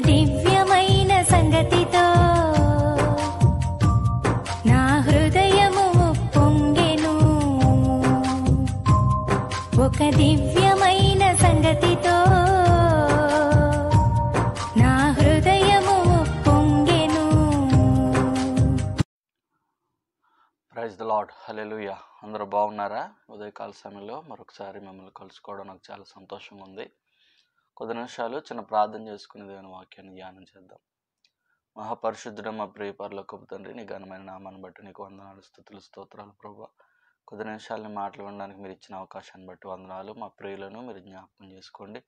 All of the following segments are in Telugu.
దివ్యమైన సంగతితో నా హృదయము పొంగెను. ఒక దివ్యమైన సంగతితో నా హృదయము పొంగెను. ప్రైజ్ ద లార్డ్, హల్లెలూయా. అందరూ బాగున్నారా? ఉదయకాల సమయంలో మరొకసారి మిమ్మల్ని కలుసుకోవడం నాకు చాలా సంతోషంగా ఉంది. కొద్ది నిమిషాలు చిన్న ప్రార్థన చేసుకుని దేవుని వాక్యాన్ని ధ్యానం చేద్దాం. మహాపరిశుద్ధుడ మా ప్రియ పరలోకపు తండ్రి, నీ ఘనమైన నామాన్ని బట్టి నీకు వందనాలు, స్తుతులు, స్తోత్రాలు ప్రభువా. కొద్ది నిమిషాలని మాటలు వినడానికి మీరు ఇచ్చిన అవకాశాన్ని బట్టి వందనాలు. మా ప్రియులను మీరు జ్ఞాపకం చేసుకోండి,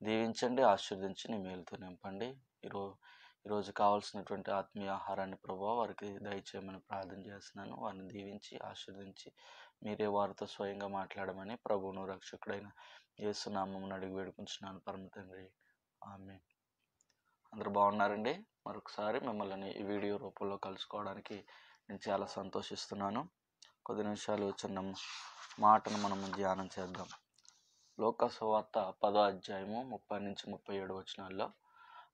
దీవించండి, ఆశీర్వదించి నీ మేలుతో నింపండి. ఈరోజు కావాల్సినటువంటి ఆత్మీయ ఆహారాన్ని ప్రభువా వారికి దయచేయమని ప్రార్థన చేస్తున్నాను. వారిని దీవించి ఆశీర్వదించి మీరే వారితో స్వయంగా మాట్లాడమని ప్రభువును రక్షకుడైన యేసు నామమున అడిగి వేడుకుంటున్నాను పరమ తండ్రి, ఆమేన్. అందరూ బాగున్నారండి? మరొకసారి మిమ్మల్ని ఈ వీడియో రూపంలో కలుసుకోవడానికి నేను చాలా సంతోషిస్తున్నాను. కొద్ది నిమిషాలు చిన్న మాటను మనం ధ్యానం చేద్దాం. లోక సువార్త 10వ అధ్యాయము 30-37 వచనాల్లో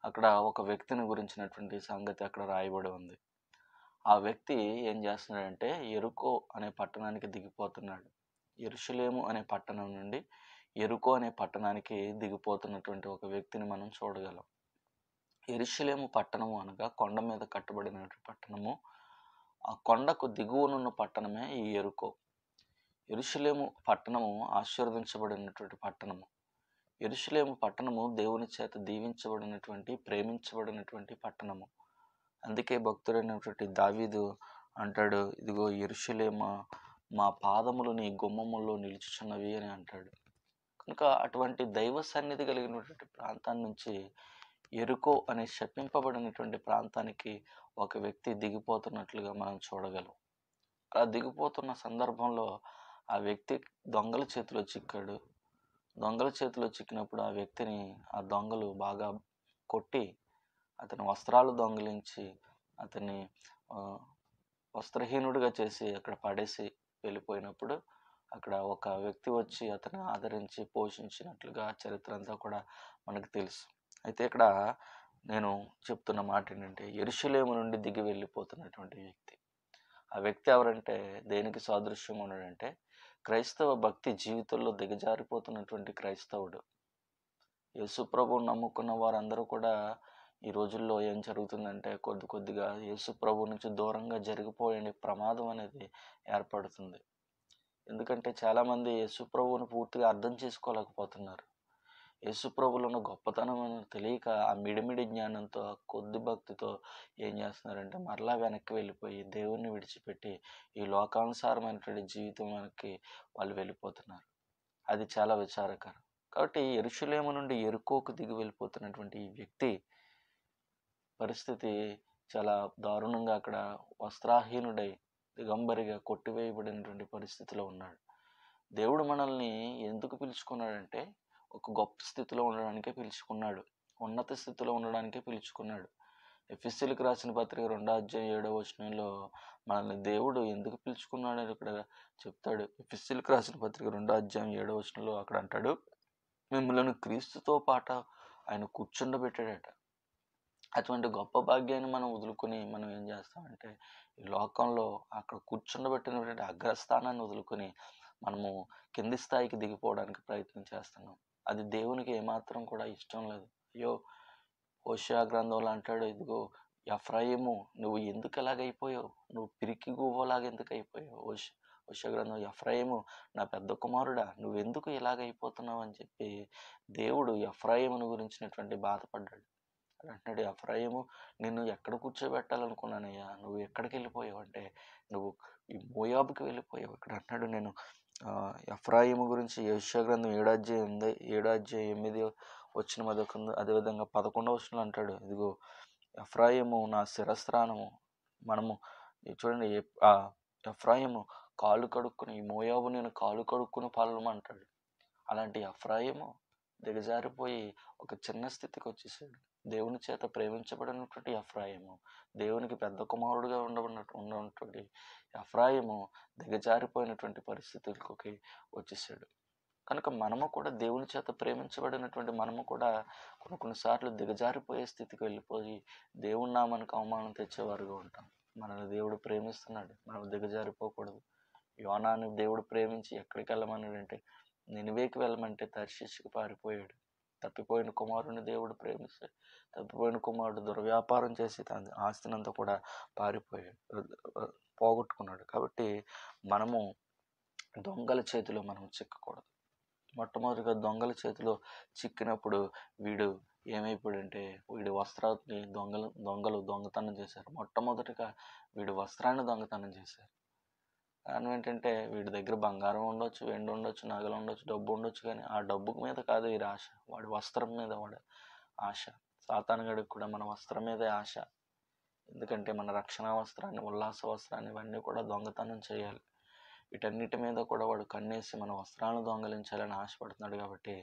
అక్కడ ఒక వ్యక్తిని గురించినటువంటి సంగతి అక్కడ రాయబడి ఉంది. ఆ వ్యక్తి ఏం చేస్తున్నాడంటే యెరికో అనే పట్టణానికి దిగిపోతున్నాడు. యెరూషలేము అనే పట్టణం నుండి యెరికో అనే పట్టణానికి దిగిపోతున్నటువంటి ఒక వ్యక్తిని మనం చూడగలం. యెరూషలేము పట్టణము అనగా కొండ మీద కట్టబడిన పట్టణము. ఆ కొండకు దిగువనున్న పట్టణమే ఈ యెరికో. యెరూషలేము పట్టణము ఆశీర్వదించబడినటువంటి పట్టణము. యెరూషలేము పట్టణము దేవుని చేత దీవించబడినటువంటి, ప్రేమించబడినటువంటి పట్టణము. అందుకే భక్తుడైనటువంటి దావీదు అంటాడు, ఇదిగో యెరూషలేము మా పాదములు నీ గుమ్మముల్లో నిలుచుచున్నవి అని అంటాడు. కనుక అటువంటి దైవ సన్నిధి కలిగినటువంటి ప్రాంతాన్ని నుంచి యెరికో అనే శపింపబడినటువంటి ప్రాంతానికి ఒక వ్యక్తి దిగిపోతున్నట్లుగా మనం చూడగలం. అలా దిగిపోతున్న సందర్భంలో ఆ వ్యక్తి దొంగల చేతిలో చిక్కాడు. దొంగల చేతిలో చిక్కినప్పుడు ఆ వ్యక్తిని ఆ దొంగలు బాగా కొట్టి అతని వస్త్రాలు దొంగిలించి అతన్ని వస్త్రహీనుడిగా చేసి అక్కడ పడేసి వెళ్ళిపోయినప్పుడు అక్కడ ఒక వ్యక్తి వచ్చి అతన్ని ఆదరించి పోషించినట్లుగా చరిత్ర అంతా కూడా మనకు తెలుసు. అయితే ఇక్కడ నేను చెప్తున్న మాట ఏంటంటే యెరూషలేము నుండి దిగి వెళ్ళిపోతున్నటువంటి వ్యక్తి. ఆ వ్యక్తి ఎవరంటే దేనికి సాదృశ్యంగా ఉన్నాడంటే క్రైస్తవ భక్తి జీవితంలో దిగజారిపోతున్నటువంటి క్రైస్తవుడు. యేసు ప్రభువును నమ్ముకున్న వారందరూ కూడా ఈ రోజుల్లో ఏం జరుగుతుందంటే కొద్దిగా యేసు ప్రభు నుంచి దూరంగా జరిగిపోయే ప్రమాదం అనేది ఏర్పడుతుంది. ఎందుకంటే చాలామంది యేసు ప్రభువును పూర్తిగా అర్థం చేసుకోలేకపోతున్నారు. యేసు ప్రభువులో ఉన్న గొప్పతనం తెలియక ఆ మిడిమిడి జ్ఞానంతో, కొద్ది భక్తితో ఏం చేస్తున్నారంటే మరలా వెనక్కి వెళ్ళిపోయి దేవుణ్ణి విడిచిపెట్టి ఈ లోకానుసారమైనటువంటి జీవితానికి వాళ్ళు వెళ్ళిపోతున్నారు. అది చాలా విచారకరం. కాబట్టి యెరూషలేము నుండి యెరికోకు దిగి వెళ్ళిపోతున్నటువంటి ఈ వ్యక్తి పరిస్థితి చాలా దారుణంగా అక్కడ వస్త్రహీనుడై దిగంబరిగా కొట్టివేయబడినటువంటి పరిస్థితిలో ఉన్నాడు. దేవుడు మనల్ని ఎందుకు పిలుచుకున్నాడంటే ఒక గొప్ప స్థితిలో ఉండడానికే పిలుచుకున్నాడు, ఉన్నత స్థితిలో ఉండడానికే పిలుచుకున్నాడు. ఎఫెసీయులకు రాసిన పత్రిక 2వ అధ్యాయం 7వ వచనంలో మనల్ని దేవుడు ఎందుకు పిలుచుకున్నాడని ఇక్కడ చెప్తాడు. ఎఫెసీయులకు రాసిన పత్రిక 2వ అధ్యాయం 7వ వచనంలో అక్కడ అంటాడు, మిమ్మల్ని క్రీస్తుతో పాటు ఆయన కూర్చుండబెట్టాడట. అటువంటి గొప్ప భాగ్యాన్ని మనం వదులుకొని మనం ఏం చేస్తామంటే ఈ లోకంలో అక్కడ కూర్చుండబెట్టినటువంటి అగ్రస్థానాన్ని వదులుకొని మనము కింది స్థాయికి దిగిపోవడానికి ప్రయత్నం చేస్తున్నాం. అది దేవునికి ఏమాత్రం కూడా ఇష్టం లేదు. అయ్యో, హోషేయ గ్రంథంలో అంటాడు, ఇదిగో ఎఫ్రాయిము నువ్వు ఎందుకు ఎలాగైపోయావు, నువ్వు పిరికి గువ్వలాగా ఎందుకు అయిపోయావు. హోషేయ గ్రంథం, ఎఫ్రాయిము నా పెద్ద కుమారుడా నువ్వెందుకు ఇలాగైపోతున్నావు అని చెప్పి దేవుడు ఎఫ్రాయిమును గురించినటువంటి బాధపడ్డాడు. అంటున్నాడు, ఎఫ్రాయిము నిన్ను ఎక్కడ కూర్చోబెట్టాలనుకున్నానయ్యా, నువ్వు ఎక్కడికి వెళ్ళిపోయావు అంటే నువ్వు ఈ మోయాబుకి వెళ్ళిపోయావు. ఇక్కడ అంటున్నాడు, నేను ఎఫ్రాయిము గురించి యెషయా గ్రంథం 7వ అధ్యాయం 8 వచ్చిన అదేవిధంగా 11వ వచనంలో అంటాడు, ఇదిగో ఎఫ్రాయిము నా శిరస్త్రాణము. మనము చూడండి, ఎఫ్రాయిము కాళ్ళు కడుక్కుని, ఈ మోయాబు నేను కాళ్ళు కడుక్కుని పాలమంటాడు. అలాంటి ఎఫ్రాయిము దిగజారిపోయి ఒక చిన్న స్థితికి వచ్చేసాడు. దేవుని చేత ప్రేమించబడినటువంటి ఎఫ్రాయిము, దేవునికి పెద్ద కుమారుడుగా ఉన్నటువంటి ఎఫ్రాయిము దిగజారిపోయినటువంటి పరిస్థితులకి వచ్చేసాడు. కనుక మనము కూడా దేవుని చేత ప్రేమించబడినటువంటి మనము కూడా కొన్నిసార్లు దిగజారిపోయే స్థితికి వెళ్ళిపోయి దేవుని నామానికి అవమానం తెచ్చేవారుగా ఉంటాం. మనల్ని దేవుడు ప్రేమిస్తున్నాడు, మనం దిగజారిపోకూడదు. యోనాని దేవుడు ప్రేమించి ఎక్కడికి వెళ్ళమన్నాడంటే నినివేకి వెళ్ళమంటే తర్షీషుకి పారిపోయాడు. తప్పిపోయిన కుమారుని దేవుడు ప్రేమిస్తే తప్పిపోయిన కుమారుడు దుర్వ్యాపారం చేసి తన ఆస్తినంతా కూడా పోగొట్టుకున్నాడు. కాబట్టి మనము దొంగల చేతిలో మనం చిక్కకూడదు. మొట్టమొదటిగా దొంగల చేతిలో చిక్కినప్పుడు వీడు ఏమైపోయాడంటే వీడి వస్త్రాన్ని దొంగలు దొంగతనం చేశారు. మొట్టమొదటిగా వీడి వస్త్రాన్ని దొంగతనం చేశారు. కారణం ఏంటంటే వీడి దగ్గర బంగారం ఉండొచ్చు, వెండి ఉండొచ్చు, నగలు ఉండొచ్చు, డబ్బు ఉండొచ్చు, కానీ ఆ డబ్బు మీద కాదు వీడి ఆశ, వాడి వస్త్రం మీద వాడి ఆశ. సాతానుగాడికి కూడా మన వస్త్రం మీదే ఆశ. ఎందుకంటే మన రక్షణ వస్త్రాన్ని, ఉల్లాస వస్త్రాన్ని ఇవన్నీ కూడా దొంగతనం చేయాలి. వీటన్నిటి మీద కూడా వాడు కన్నేసి మన వస్త్రాలను దొంగలించాలని ఆశపడుతున్నాడు. కాబట్టి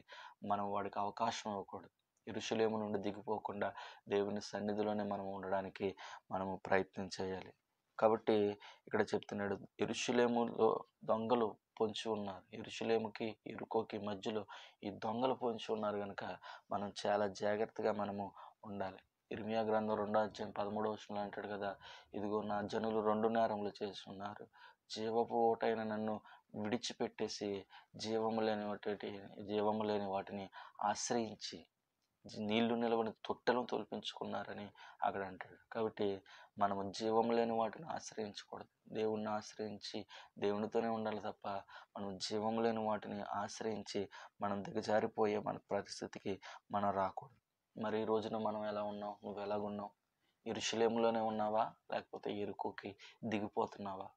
మనం వాడికి అవకాశం ఇవ్వకూడదు. యెరూషలేము నుండి దిగిపోకుండా దేవుని సన్నిధిలోనే మనం ఉండడానికి మనము ప్రయత్నం చేయాలి. కాబట్టి ఇక్కడ చెప్తున్నాడు, యెరూషలేములో దొంగలు పొంచి ఉన్నారు. యెరూషలేముకి యెరికోకి మధ్యలో ఈ దొంగలు పొంచి ఉన్నారు కనుక మనం చాలా జాగ్రత్తగా మనము ఉండాలి. ఇర్మియా గ్రంథం 2:13 అంటాడు కదా, ఇదిగో నా జనులు 2 నేరములు చేసి ఉన్నారు. జీవపు ఓటైన నన్ను విడిచిపెట్టేసి జీవము లేని వాటిని ఆశ్రయించి నీళ్లు నిలవని తొట్టెలను తొలిపించుకున్నారని అక్కడ అంటాడు. కాబట్టి మనము జీవం లేని వాటిని ఆశ్రయించకూడదు. దేవుణ్ణి ఆశ్రయించి దేవునితోనే ఉండాలి తప్ప మనం జీవం లేని వాటిని ఆశ్రయించి మనం దిగజారిపోయే మన పరిస్థితికి మనం రాకూడదు. మరి ఈ రోజున మనం ఎలా ఉన్నావు? నువ్వు ఎలాగున్నావు? యెరూషలేములోనే ఉన్నావా, లేకపోతే యెరికోకి దిగిపోతున్నావా?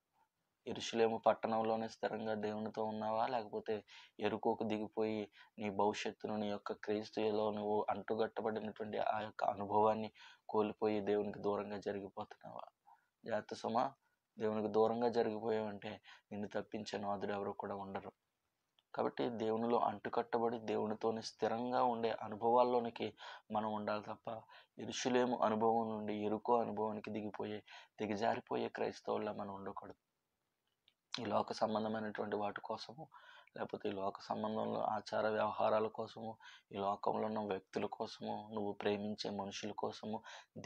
యెరూషలేము పట్టణంలోనే స్థిరంగా దేవునితో ఉన్నావా, లేకపోతే యెరికోకు దిగిపోయి నీ భవిష్యత్తును, నీ యొక్క క్రీస్తులో నువ్వు అంటుగట్టబడినటువంటి ఆ యొక్క అనుభవాన్ని కోల్పోయి దేవునికి దూరంగా జరిగిపోతున్నావా? జాగ్రత్త సుమా, దేవునికి దూరంగా జరిగిపోయావంటే నిన్ను తప్పించే నాదుడు ఎవరు కూడా ఉండరు. కాబట్టి దేవునిలో అంటుకట్టబడి దేవునితోనే స్థిరంగా ఉండే అనుభవాల్లోనికి మనం ఉండాలి తప్ప యెరూషలేము అనుభవం నుండి యెరికో అనుభవానికి దిగజారిపోయే క్రైస్తవుల్లా మనం ఉండకూడదు. ఈ లోక సంబంధమైనటువంటి వాటి కోసము, లేకపోతే ఈ లోక సంబంధంలో ఆచార వ్యవహారాల కోసము, ఈ లోకంలో ఉన్న వ్యక్తుల కోసము, నువ్వు ప్రేమించే మనుషుల కోసము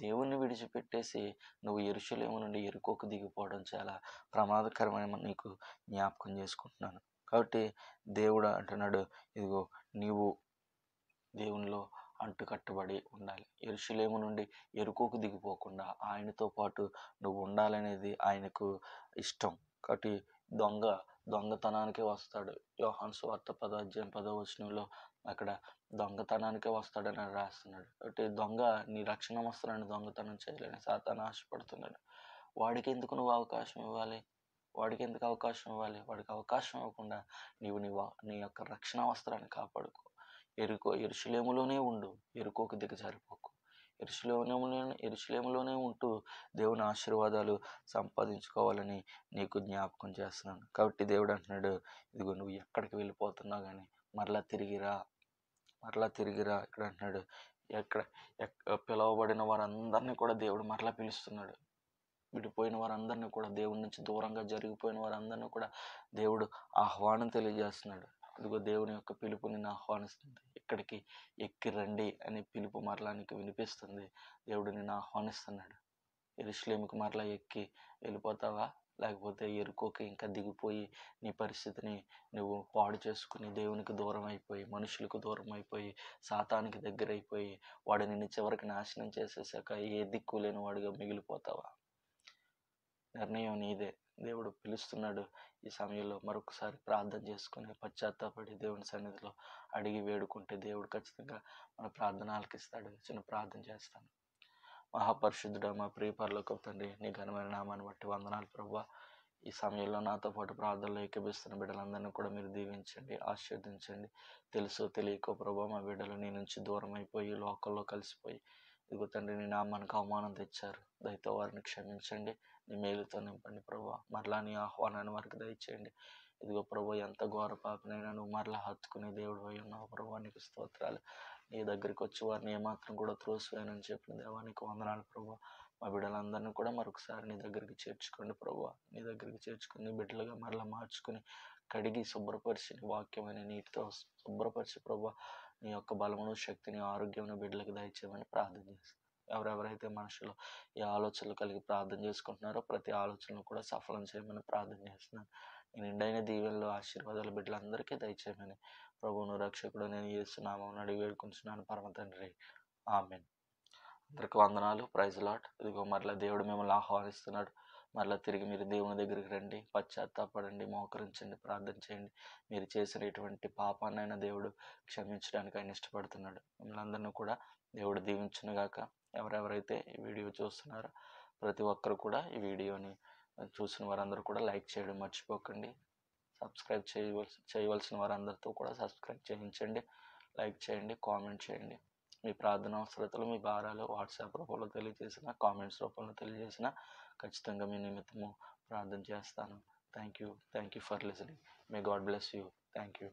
దేవుణ్ణి విడిచిపెట్టేసి నువ్వు యెరూషలేము నుండి యెరికోకు దిగిపోవడం చాలా ప్రమాదకరమైన నీకు జ్ఞాపకం చేసుకుంటున్నాను. కాబట్టి దేవుడు అంటున్నాడు, ఇదిగో నీవు దేవునిలో అంటుకట్టబడి ఉండాలి. యెరూషలేము నుండి యెరికోకు దిగిపోకుండా ఆయనతో పాటు నువ్వు ఉండాలనేది ఆయనకు ఇష్టం. కాబట్టి దొంగతనానికే వస్తాడు. యోహాను సువార్త 10:10 అక్కడ దొంగతనానికే వస్తాడని రాస్తున్నాడు. కాబట్టి దొంగ నీ రక్షణ వస్త్రాన్ని దొంగతనం చేయాలని సాతాను ఆశపడుతున్నాడు. వాడికి ఎందుకు నువ్వు అవకాశం ఇవ్వాలి? వాడికి అవకాశం ఇవ్వకుండా నీవు నీ యొక్క రక్షణ వస్త్రాన్ని కాపాడుకో. యెరూషలేములోనే ఉండు, యెరికోకు దిగజారిపోకు. యెరూషలేములోనే ఉంటూ దేవుని ఆశీర్వాదాలు సంపాదించుకోవాలని నీకు జ్ఞాపకం చేస్తున్నాను. కాబట్టి దేవుడు అంటున్నాడు, ఇదిగో నువ్వు ఎక్కడికి వెళ్ళిపోతున్నావు కానీ మరలా తిరిగిరా. ఇక్కడ అంటున్నాడు, పిలవబడిన వారందరినీ కూడా దేవుడు మరలా పిలుస్తున్నాడు. విడిపోయిన వారందరినీ కూడా, దేవుడి నుంచి దూరంగా జరిగిపోయిన వారందరినీ కూడా దేవుడు ఆహ్వానం తెలియజేస్తున్నాడు. ఇదిగో దేవుని యొక్క పిలుపు నిన్ను ఆహ్వానిస్తుంది. ఇక్కడికి ఎక్కి రండి అనే పిలుపు మరలా నీకు వినిపిస్తుంది. దేవుడు నిన్ను ఆహ్వానిస్తున్నాడు. యెరూషలేముకు మరలా ఎక్కి వెళ్ళిపోతావా, లేకపోతే యెరికోకి ఇంకా దిగిపోయి నీ పరిస్థితిని నువ్వు పాడు చేసుకుని దేవునికి దూరం అయిపోయి, మనుషులకు దూరం అయిపోయి, సాతానికి దగ్గర అయిపోయి వాడు నిన్ను చివరికి నాశనం చేసేసాక ఏ దిక్కు లేని వాడిగా మిగిలిపోతావా? నిర్ణయం నీదే. దేవుడు పిలుస్తున్నాడు. ఈ సమయంలో మరొకసారి ప్రార్థన చేసుకుని పశ్చాత్తాపడి దేవుని సన్నిధిలో అడిగి వేడుకుంటే దేవుడు ఖచ్చితంగా మన ప్రార్థన ఆలకిస్తాడు. చిన్న ప్రార్థన చేస్తాను. మహాపరిశుద్ధుడా, మా ప్రియ పరలోకపు తండ్రి, నీ ఘనమైన నామాన్ని బట్టి వందనాలు ప్రభువా. ఈ సమయంలో నాతో పాటు ప్రార్థనలో ఏకీభవిస్తున్న బిడ్డలందరినీ కూడా మీరు దీవించండి, ఆశీర్వదించండి. తెలుసో తెలియకో ప్రభువా, మా బిడ్డలు నీ నుంచి దూరం అయిపోయి లోకల్లో కలిసిపోయి ఇదిగో తండ్రి నీ నామానికి అవమానం తెచ్చారు. దయతో వారిని క్షమించండి, నీ మేలుతో నింపండి ప్రభువా. మరలా నీ ఆహ్వానాన్ని వారికి దయచేయండి. ఇదిగో ప్రభువా, ఎంత ఘోర పాపినైనా నువ్వు మరలా హత్తుకునే దేవుడు అయి ఉన్నావు ప్రభువా, నీకు స్తోత్రాలు. నీ దగ్గరికి వచ్చి వారిని ఏమాత్రం కూడా త్రోసివేయనని చెప్పిన దేవానికి వందనాలు ప్రభువా. మా బిడ్డలందరినీ కూడా మరొకసారి నీ దగ్గరికి చేర్చుకోండి ప్రభువా. నీ దగ్గరికి చేర్చుకుని నీ బిడ్డలుగా మరలా మార్చుకుని కడిగి శుభ్రపరిచి నీ వాక్యమైన నీటితో శుభ్రపరిచి ప్రభా నీ యొక్క బలమును శక్తిని ఆరోగ్యమైన బిడ్డలకు దయచేయమని ప్రార్థన చేస్తాను. ఎవరెవరైతే మనుషులు ఈ ఆలోచనలు కలిగి ప్రార్థన చేసుకుంటున్నారో ప్రతి ఆలోచనను కూడా సఫలం చేయమని ప్రార్థన చేస్తున్నాను. నీ నిండైన దీవెనలు ఆశీర్వాదాలు బిడ్డలందరికీ దయచేయమని ప్రభువును రక్షకుడు నేను యేసునామమున అడిగి వేడుకుంటున్నాను పరమ తండ్రి. ఆమెన్. అందరికి వందనాలు. Praise Lord. ఇదిగో మరలా దేవుడు మిమ్మల్ని ఆహ్వానిస్తున్నాడు. మరలా తిరిగి మీరు దేవుని దగ్గరికి రండి, పశ్చాత్తాపడండి, మోకరించండి, ప్రార్థన చేయండి. మీరు చేసిన ఇటువంటి పాపాన్నైనా దేవుడు క్షమించడానికి ఆయన ఇష్టపడుతున్నాడు. మిమ్మల్ని అందరినీ కూడా దేవుడు దీవించునుగాక. ఎవరెవరైతే ఈ వీడియో చూస్తున్నారో ప్రతి ఒక్కరు కూడా ఈ వీడియోని చూసిన వారందరూ కూడా లైక్ చేయడం మర్చిపోకండి. సబ్స్క్రైబ్ చేయవలసిన వారందరితో కూడా సబ్స్క్రైబ్ చేయించండి. లైక్ చేయండి, కామెంట్ చేయండి. మీ ప్రార్థన అవసరతలు, మీ భారాలు వాట్సాప్ రూపంలో తెలియజేసిన, కామెంట్స్ రూపంలో తెలియజేసిన ఖచ్చితంగా మీ నిమిత్తము ప్రార్థన చేస్తాను. Thank you for listening. May God bless you. Thank you.